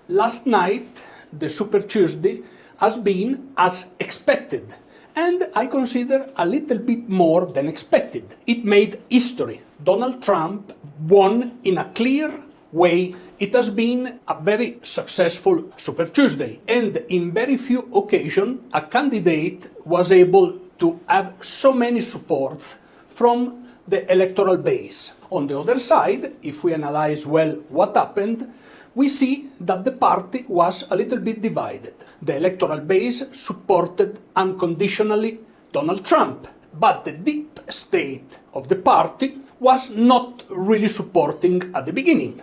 Last night, the Super Tuesday has been as expected, and I consider a little bit more than expected. It made history. Donald Trump won in a clear way. It has been a very successful Super Tuesday, and in very few occasions a candidate was able to have so many supports from the electoral base. On the other side, if we analyze well what happened, we see that the party was a little bit divided. The electoral base supported unconditionally Donald Trump, but the deep state of the party was not really supporting at the beginning.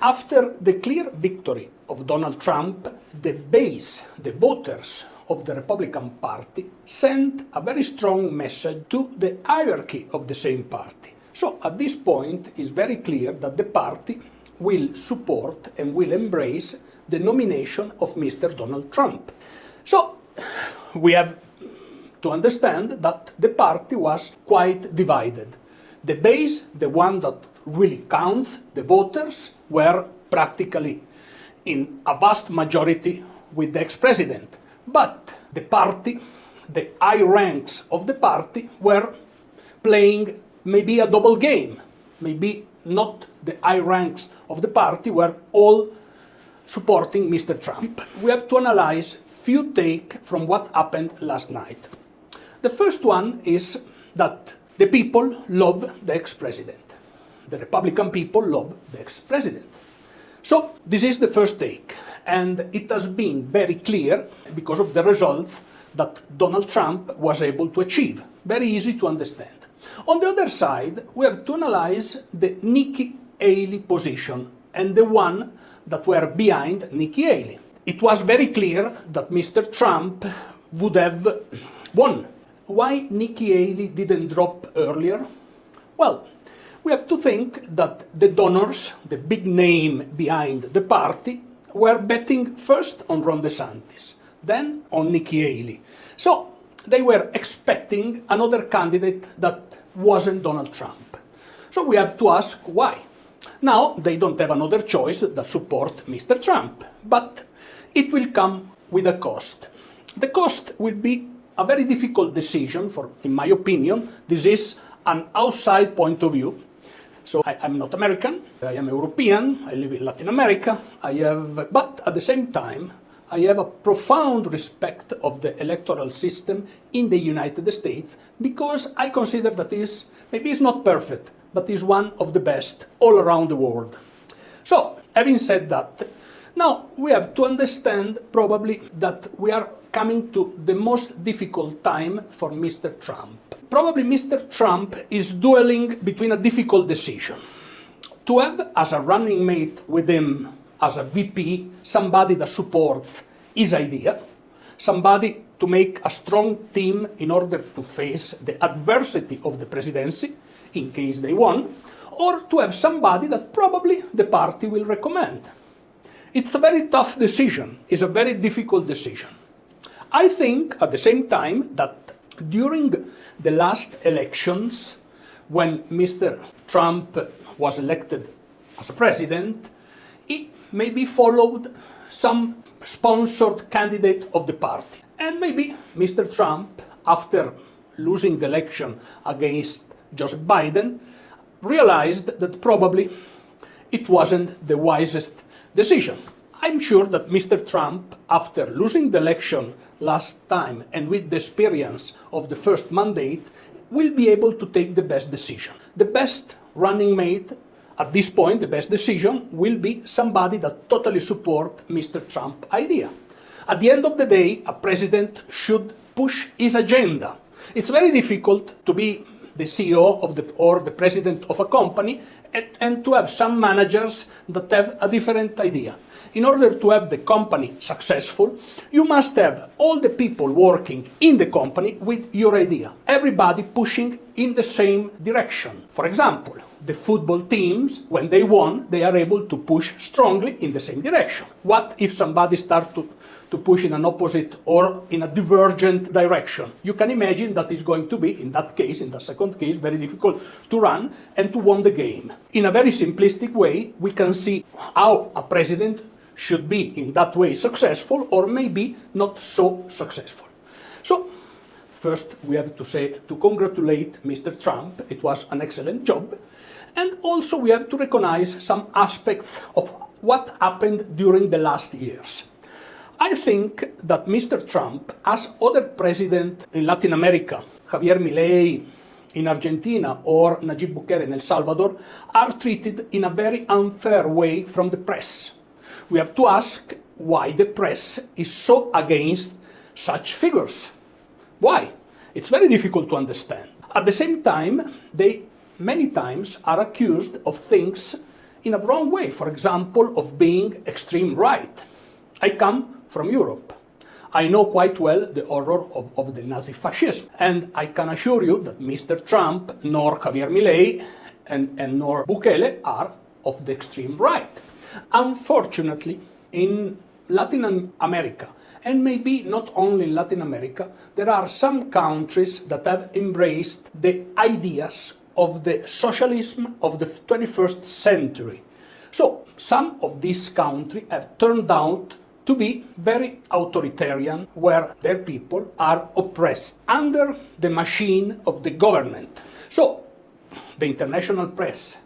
After the clear victory of Donald Trump, the base, the voters of the Republican Party, sent a very strong message to the hierarchy of the same party. So at this point, it's very clear that the party will support and will embrace the nomination of Mr. Donald Trump. So we have to understand that the party was quite divided. The base, the one that really counts, the voters, were practically in a vast majority with the ex-president. But the party, the high ranks of the party, were playing maybe a double game. Maybe not the high ranks of the party were all supporting Mr. Trump. We have to analyze few takes from what happened last night. The first one is that the people love the ex-president. The Republican people love the ex-president. So this is the first take, and it has been very clear because of the results that Donald Trump was able to achieve. Very easy to understand. On the other side, we have to analyze the Nikki Haley position and the one that were behind Nikki Haley. It was very clear that Mr. Trump would have won. Why Nikki Haley didn't drop earlier? Well, we have to think that the donors, the big name behind the party, were betting first on Ron DeSantis, then on Nikki Haley. So they were expecting another candidate that wasn't Donald Trump. So we have to ask why. Now they don't have another choice than support Mr. Trump, but it will come with a cost. The cost will be a very difficult decision for, in my opinion, this is an outside point of view. So I'm not American, I am European, I live in Latin America, but at the same time, I have a profound respect of the electoral system in the United States because I consider that maybe it's not perfect, but is one of the best all around the world. So, having said that, now we have to understand probably that we are coming to the most difficult time for Mr. Trump. Probably Mr. Trump is dueling between a difficult decision. To have as a running mate with him, as a VP, somebody that supports his idea, somebody to make a strong team in order to face the adversity of the presidency, in case they won, or to have somebody that probably the party will recommend. It's a very tough decision, it's a very difficult decision. I think, at the same time, that during the last elections, when Mr. Trump was elected as a president, he maybe followed some sponsored candidate of the party. And maybe Mr. Trump, after losing the election against Joseph Biden, realized that probably it wasn't the wisest decision. I'm sure that Mr. Trump, after losing the election last time and with the experience of the first mandate, will be able to take the best decision. The best running mate at this point, the best decision will be somebody that totally supports Mr. Trump's idea. At the end of the day, a president should push his agenda. It's very difficult to be the CEO or the president of a company and to have some managers that have a different idea. In order to have the company successful, you must have all the people working in the company with your idea. Everybody pushing in the same direction. For example, the football teams, when they won, they are able to push strongly in the same direction. What if somebody starts to push in an opposite or in a divergent direction? You can imagine that it's going to be, in that case, in the second case, very difficult to run and to win the game. In a very simplistic way, we can see how a president should be in that way successful or maybe not so successful. So, first, we have to congratulate Mr. Trump. It was an excellent job. And also we have to recognize some aspects of what happened during the last years. I think that Mr. Trump, as other presidents in Latin America, Javier Milei in Argentina or Nayib Bukele in El Salvador, are treated in a very unfair way from the press. We have to ask why the press is so against such figures. Why? It's very difficult to understand. At the same time, they many times are accused of things in a wrong way, for example, of being extreme right. I come from Europe. I know quite well the horror of the Nazi fascism, and I can assure you that Mr. Trump, nor Javier Milei, and nor Bukele are of the extreme right. Unfortunately, in Latin America, and maybe not only in Latin America, there are some countries that have embraced the ideas of the socialism of the 21st century. So, some of these countries have turned out to be very authoritarian, where their people are oppressed under the machine of the government. So, the international press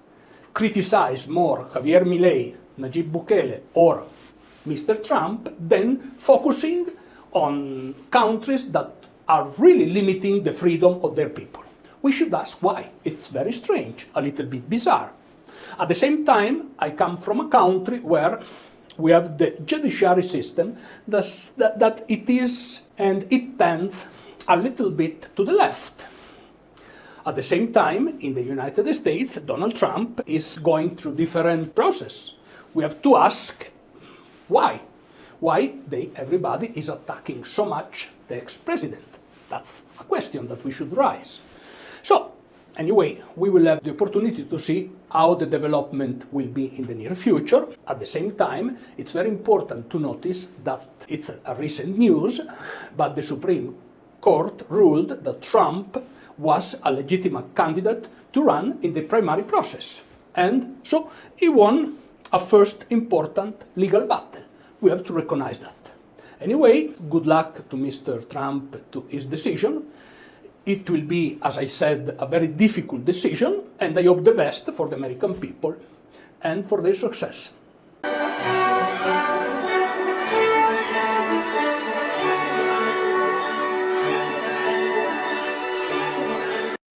criticize more Javier Milei, Nayib Bukele, or Mr. Trump than focusing on countries that are really limiting the freedom of their people. We should ask why. It's very strange, a little bit bizarre. At the same time, I come from a country where we have the judiciary system that it is, and it tends a little bit to the left. At the same time, in the United States, Donald Trump is going through different process. We have to ask why. Why everybody is attacking so much the ex-president? That's a question that we should raise. So, anyway, we will have the opportunity to see how the development will be in the near future. At the same time, it's very important to notice that it's a recent news, but the Supreme Court ruled that Trump was a legitimate candidate to run in the primary process. And so he won a first important legal battle. We have to recognize that. Anyway, good luck to Mr. Trump to his decision. It will be, as I said, a very difficult decision, and I hope the best for the American people and for their success.